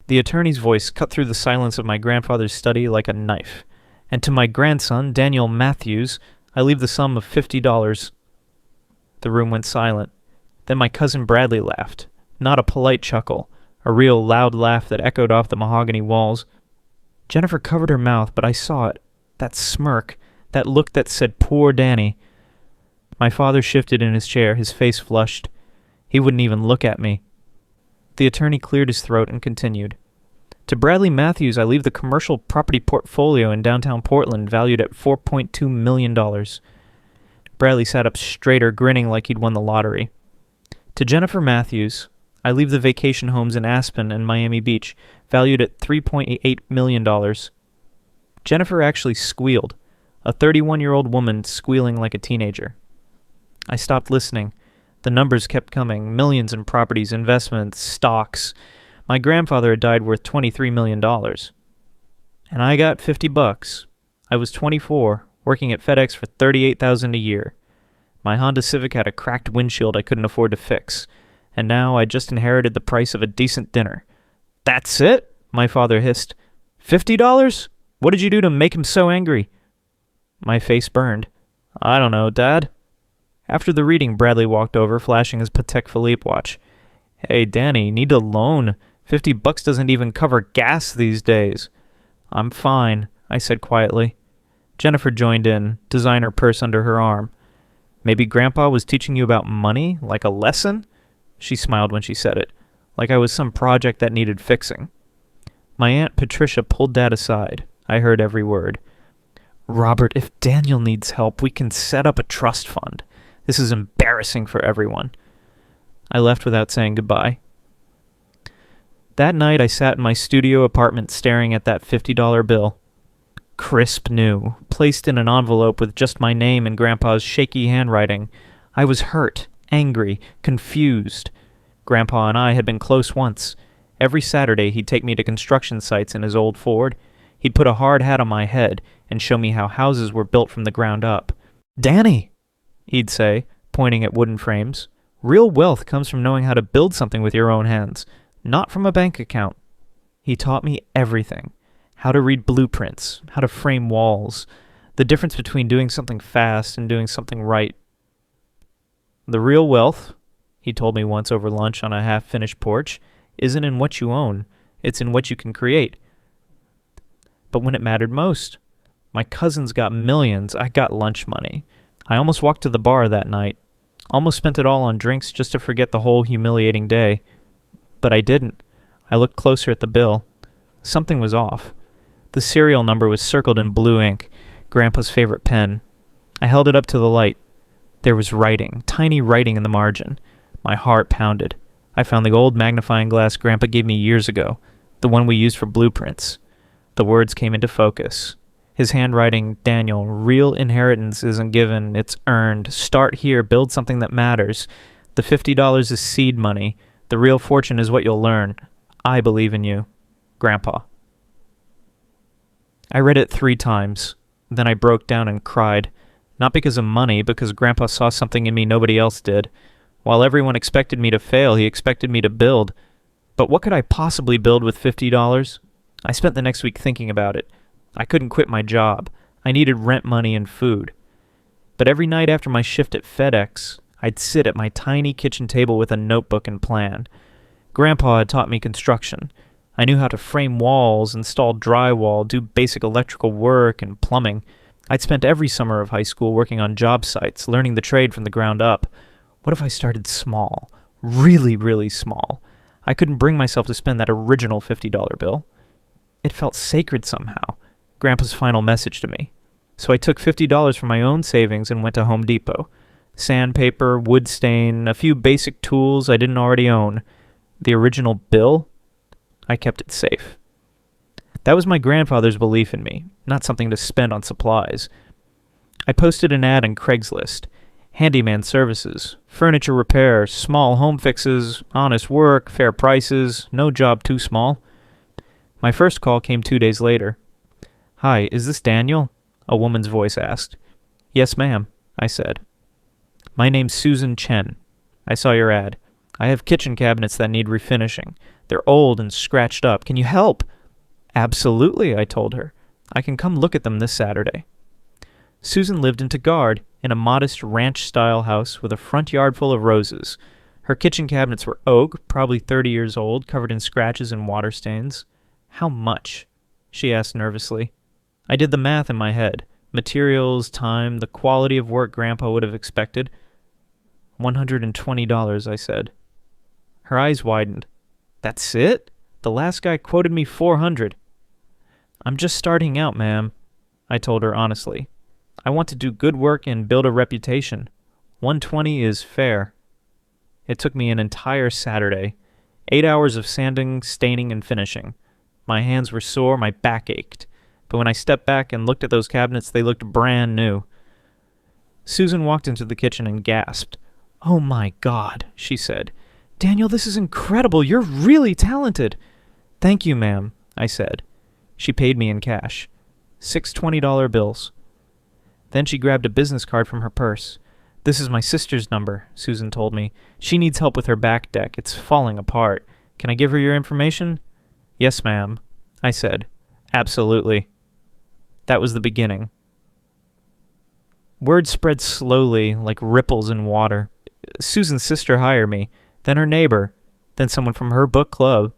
The attorney's voice cut through the silence of my grandfather's study like a knife. And to my grandson, Daniel Matthews, I leave the sum of $50. The room went silent. Then my cousin Bradley laughed. Not a polite chuckle. A real loud laugh that echoed off the mahogany walls. Jennifer covered her mouth, but I saw it. That smirk. That look that said, "Poor Danny." My father shifted in his chair, his face flushed. He wouldn't even look at me. The attorney cleared his throat and continued. To Bradley Matthews, I leave the commercial property portfolio in downtown Portland valued at $4.2 million. Bradley sat up straighter, grinning like he'd won the lottery. To Jennifer Matthews, I leave the vacation homes in Aspen and Miami Beach, valued at $3.8 million. Jennifer actually squealed, a 31-year-old woman squealing like a teenager. I stopped listening. The numbers kept coming, millions in properties, investments, stocks. My grandfather had died worth $23 million. And I got $50. I was 24, working at FedEx for $38,000 a year. My Honda Civic had a cracked windshield I couldn't afford to fix, and now I just inherited the price of a decent dinner. "That's it?" my father hissed. "$50? What did you do to make him so angry?" My face burned. "I don't know, Dad." After the reading, Bradley walked over, flashing his Patek Philippe watch. "Hey, Danny, need a loan? $50 doesn't even cover gas these days." "I'm fine," I said quietly. Jennifer joined in, designer purse under her arm. "Maybe Grandpa was teaching you about money, like a lesson?" She smiled when she said it, like I was some project that needed fixing. My Aunt Patricia pulled Dad aside. I heard every word. "Robert, if Daniel needs help, we can set up a trust fund. This is embarrassing for everyone." I left without saying goodbye. That night I sat in my studio apartment staring at that $50 bill. Crisp new, placed in an envelope with just my name and Grandpa's shaky handwriting. I was hurt, angry, confused. Grandpa and I had been close once. Every Saturday he'd take me to construction sites in his old Ford. He'd put a hard hat on my head and show me how houses were built from the ground up. "Danny," he'd say, pointing at wooden frames, "real wealth comes from knowing how to build something with your own hands, not from a bank account." He taught me everything. How to read blueprints, how to frame walls, the difference between doing something fast and doing something right. "The real wealth," he told me once over lunch on a half-finished porch, "isn't in what you own, it's in what you can create." But when it mattered most, my cousins got millions, I got lunch money. I almost walked to the bar that night, almost spent it all on drinks just to forget the whole humiliating day. But I didn't. I looked closer at the bill. Something was off. The serial number was circled in blue ink, Grandpa's favorite pen. I held it up to the light. There was writing, tiny writing in the margin. My heart pounded. I found the old magnifying glass Grandpa gave me years ago, the one we used for blueprints. The words came into focus. His handwriting, "Daniel, real inheritance isn't given, it's earned. Start here, build something that matters. The $50 is seed money. The real fortune is what you'll learn. I believe in you. Grandpa." I read it 3 times. Then I broke down and cried. Not because of money, because Grandpa saw something in me nobody else did. While everyone expected me to fail, he expected me to build. But what could I possibly build with $50? I spent the next week thinking about it. I couldn't quit my job. I needed rent money and food. But every night after my shift at FedEx, I'd sit at my tiny kitchen table with a notebook and plan. Grandpa had taught me construction. I knew how to frame walls, install drywall, do basic electrical work and plumbing. I'd spent every summer of high school working on job sites, learning the trade from the ground up. What if I started small? Really, really small. I couldn't bring myself to spend that original $50 bill. It felt sacred somehow, Grandpa's final message to me. So I took $50 from my own savings and went to Home Depot. Sandpaper, wood stain, a few basic tools I didn't already own. The original bill? I kept it safe. That was my grandfather's belief in me, not something to spend on supplies. I posted an ad on Craigslist. Handyman services, furniture repair, small home fixes, honest work, fair prices, no job too small. My first call came 2 days later. "Hi, is this Daniel?" a woman's voice asked. "Yes, ma'am," I said. "My name's Susan Chen. I saw your ad. I have kitchen cabinets that need refinishing. They're old and scratched up. Can you help? Absolutely, I told her. I can come look at them this Saturday. Susan lived in Tigard, in a modest ranch-style house with a front yard full of roses. Her kitchen cabinets were oak, probably 30 years old, covered in scratches and water stains. How much? She asked nervously. I did the math in my head. Materials, time, the quality of work Grandpa would have expected. $120, I said. Her eyes widened. That's it? The last guy quoted me $400. I'm just starting out, ma'am, I told her honestly. I want to do good work and build a reputation. $120 is fair. It took me an entire Saturday. 8 hours of sanding, staining, and finishing. My hands were sore, my back ached. But when I stepped back and looked at those cabinets, they looked brand new. Susan walked into the kitchen and gasped. Oh my God, she said. Daniel, this is incredible. You're really talented. Thank you, ma'am, I said. She paid me in cash. 6 $20 bills. Then she grabbed a business card from her purse. This is my sister's number, Susan told me. She needs help with her back deck. It's falling apart. Can I give her your information? Yes, ma'am, I said. Absolutely. That was the beginning. Word spread slowly, like ripples in water. Susan's sister hired me, then her neighbor, then someone from her book club.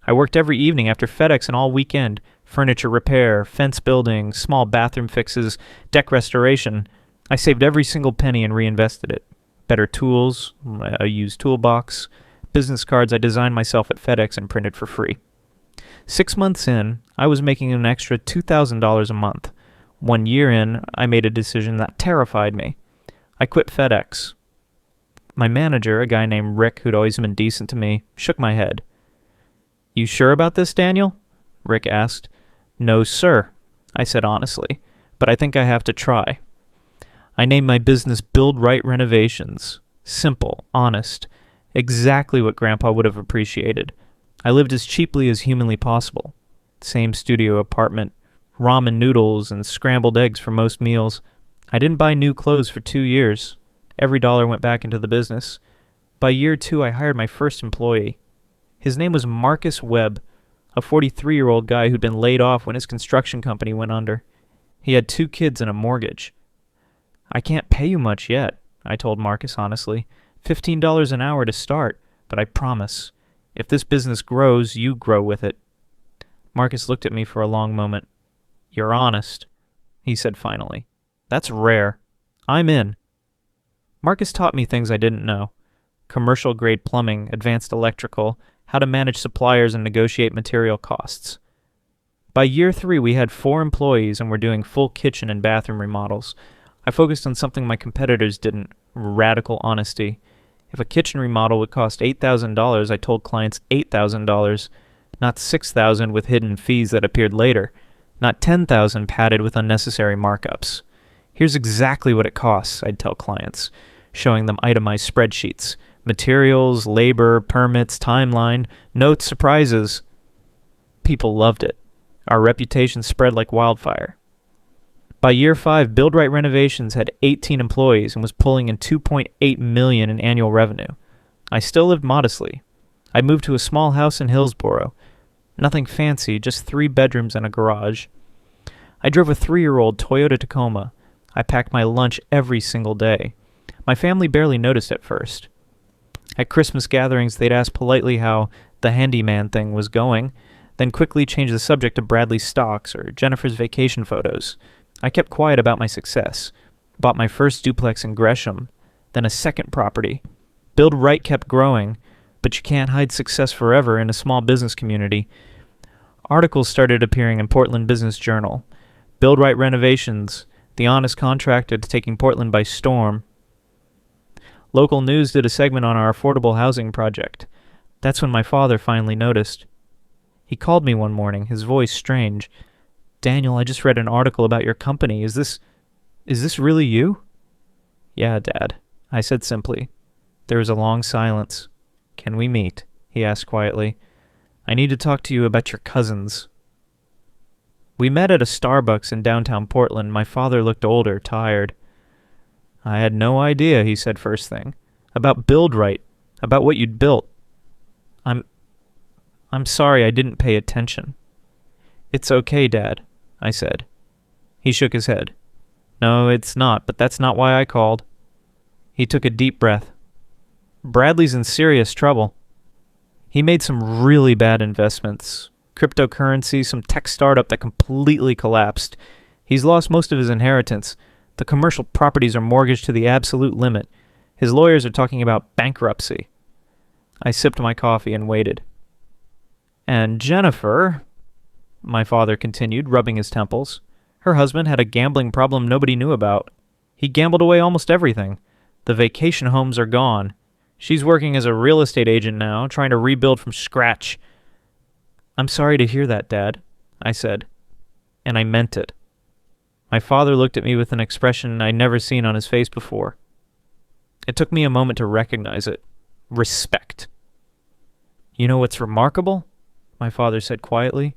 I worked every evening after FedEx and all weekend. Furniture repair, fence building, small bathroom fixes, deck restoration. I saved every single penny and reinvested it. Better tools, a used toolbox, business cards I designed myself at FedEx and printed for free. 6 months in, I was making an extra $2,000 a month. 1 year in, I made a decision that terrified me. I quit FedEx. My manager, a guy named Rick who'd always been decent to me, shook my head. You sure about this, Daniel? Rick asked. No, sir, I said honestly, but I think I have to try. I named my business Build Right Renovations. Simple, honest, exactly what Grandpa would have appreciated. I lived as cheaply as humanly possible. Same studio apartment, ramen noodles and scrambled eggs for most meals. I didn't buy new clothes for 2 years. Every dollar went back into the business. By year 2, I hired my first employee. His name was Marcus Webb, a 43-year-old guy who'd been laid off when his construction company went under. He had 2 kids and a mortgage. I can't pay you much yet, I told Marcus honestly. $15 an hour to start, but I promise, if this business grows, you grow with it. Marcus looked at me for a long moment. You're honest, he said finally. That's rare. I'm in. Marcus taught me things I didn't know. Commercial-grade plumbing, advanced electrical, how to manage suppliers and negotiate material costs. By year 3, we had 4 employees and were doing full kitchen and bathroom remodels. I focused on something my competitors didn't, radical honesty. If a kitchen remodel would cost $8,000, I told clients $8,000, not $6,000 with hidden fees that appeared later, not $10,000 padded with unnecessary markups. Here's exactly what it costs, I'd tell clients, showing them itemized spreadsheets, materials, labor, permits, timeline, notes, surprises. People loved it. Our reputation spread like wildfire. By year 5, Build Right Renovations had 18 employees and was pulling in $2.8 million in annual revenue. I still lived modestly. I moved to a small house in Hillsboro. Nothing fancy, just 3 bedrooms and a garage. I drove a 3-year-old Toyota Tacoma. I packed my lunch every single day. My family barely noticed at first. At Christmas gatherings, they'd ask politely how the handyman thing was going, then quickly change the subject to Bradley's stocks or Jennifer's vacation photos. I kept quiet about my success. Bought my first duplex in Gresham, then a second property. Build Right kept growing, but you can't hide success forever in a small business community. Articles started appearing in Portland Business Journal. Build Right Renovations, the honest contractor taking Portland by storm. Local news did a segment on our affordable housing project. That's when my father finally noticed. He called me one morning, his voice strange. Daniel, I just read an article about your company. Is this really you? Yeah, Dad, I said simply. There was a long silence. Can we meet? He asked quietly. I need to talk to you about your cousins. We met at a Starbucks in downtown Portland. My father looked older, tired. I had no idea, he said first thing. About Build Right. About what you'd built. I'm sorry I didn't pay attention. It's okay, Dad, I said. He shook his head. No, it's not, but that's not why I called. He took a deep breath. Bradley's in serious trouble. He made some really bad investments. Cryptocurrency, some tech startup that completely collapsed. He's lost most of his inheritance. The commercial properties are mortgaged to the absolute limit. His lawyers are talking about bankruptcy. I sipped my coffee and waited. And Jennifer, my father continued, rubbing his temples, her husband had a gambling problem nobody knew about. He gambled away almost everything. The vacation homes are gone. She's working as a real estate agent now, trying to rebuild from scratch. I'm sorry to hear that, Dad, I said, and I meant it. My father looked at me with an expression I'd never seen on his face before. It took me a moment to recognize it. Respect. You know what's remarkable? My father said quietly.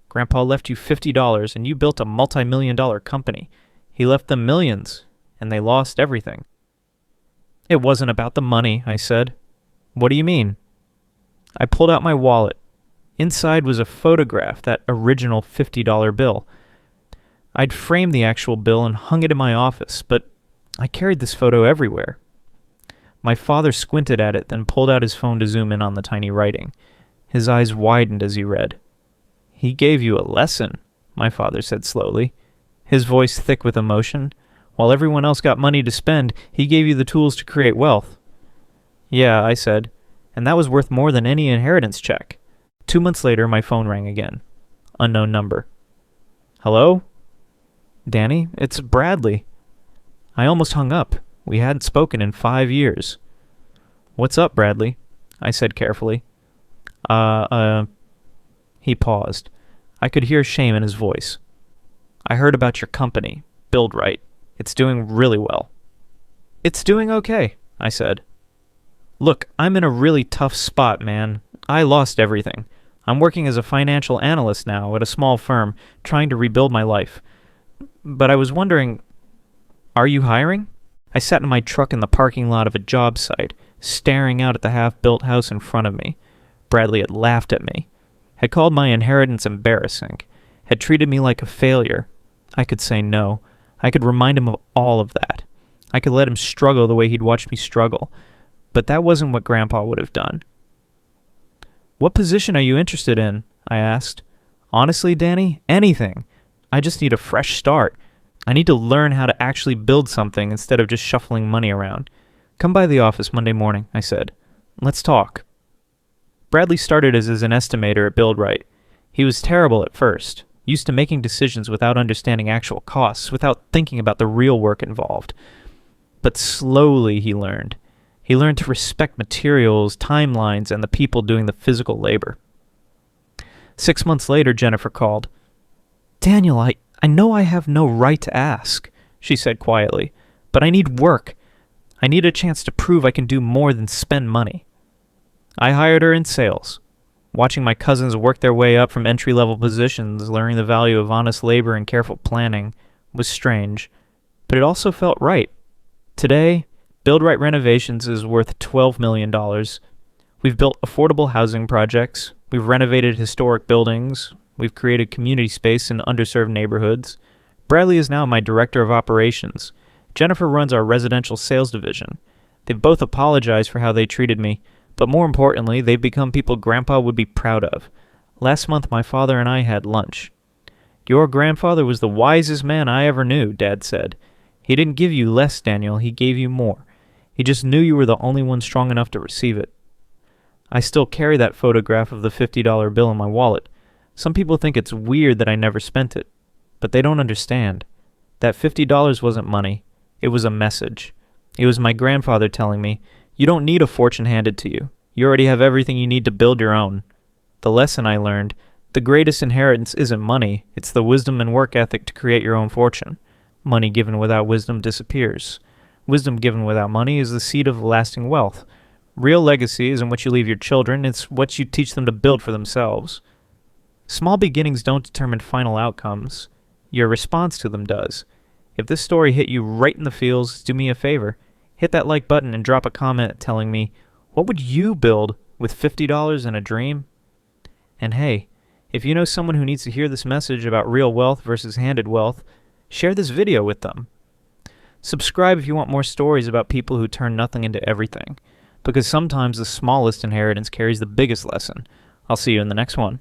Grandpa left you $50 and you built a multi-million-dollar company. He left them millions, and they lost everything. It wasn't about the money, I said. What do you mean? I pulled out my wallet. Inside was a photograph, that original $50 bill. I'd framed the actual bill and hung it in my office, but I carried this photo everywhere. My father squinted at it, then pulled out his phone to zoom in on the tiny writing. His eyes widened as he read. He gave you a lesson, my father said slowly, his voice thick with emotion. While everyone else got money to spend, he gave you the tools to create wealth. Yeah, I said, and that was worth more than any inheritance check. 2 months later, my phone rang again. Unknown number. Hello? Danny, it's Bradley. I almost hung up. We hadn't spoken in 5 years. What's up, Bradley? I said carefully. He paused. I could hear shame in his voice. I heard about your company, Build Right. It's doing really well. It's doing okay, I said. Look, I'm in a really tough spot, man. I lost everything. I'm working as a financial analyst now at a small firm, trying to rebuild my life. But I was wondering, are you hiring? I sat in my truck in the parking lot of a job site, staring out at the half-built house in front of me. Bradley had laughed at me, had called my inheritance embarrassing, had treated me like a failure. I could say no. I could remind him of all of that. I could let him struggle the way he'd watched me struggle. But that wasn't what Grandpa would have done. What position are you interested in? I asked. Honestly, Danny, anything. I just need a fresh start. I need to learn how to actually build something instead of just shuffling money around. Come by the office Monday morning, I said. Let's talk. Bradley started as an estimator at Build Right. He was terrible at first, used to making decisions without understanding actual costs, without thinking about the real work involved. But slowly he learned. He learned to respect materials, timelines, and the people doing the physical labor. 6 months later, Jennifer called. Daniel, I know I have no right to ask, she said quietly, but I need work. I need a chance to prove I can do more than spend money. I hired her in sales. Watching my cousins work their way up from entry-level positions, learning the value of honest labor and careful planning, was strange, but it also felt right. Today, Build Right Renovations is worth $12 million. We've built affordable housing projects, we've renovated historic buildings, we've created community space in underserved neighborhoods. Bradley is now my director of operations. Jennifer runs our residential sales division. They've both apologized for how they treated me, but more importantly, they've become people Grandpa would be proud of. Last month, my father and I had lunch. Your grandfather was the wisest man I ever knew, Dad said. He didn't give you less, Daniel, he gave you more. He just knew you were the only one strong enough to receive it. I still carry that photograph of the $50 bill in my wallet. Some people think it's weird that I never spent it, but they don't understand. That $50 wasn't money. It was a message. It was my grandfather telling me, you don't need a fortune handed to you. You already have everything you need to build your own. The lesson I learned, the greatest inheritance isn't money, it's the wisdom and work ethic to create your own fortune. Money given without wisdom disappears. Wisdom given without money is the seed of lasting wealth. Real legacy isn't what you leave your children, it's what you teach them to build for themselves. Small beginnings don't determine final outcomes. Your response to them does. If this story hit you right in the feels, do me a favor. Hit that like button and drop a comment telling me, What would you build with $50 and a dream? And hey, if you know someone who needs to hear this message about real wealth versus handed wealth, share this video with them. Subscribe if you want more stories about people who turn nothing into everything, because sometimes the smallest inheritance carries the biggest lesson. I'll see you in the next one.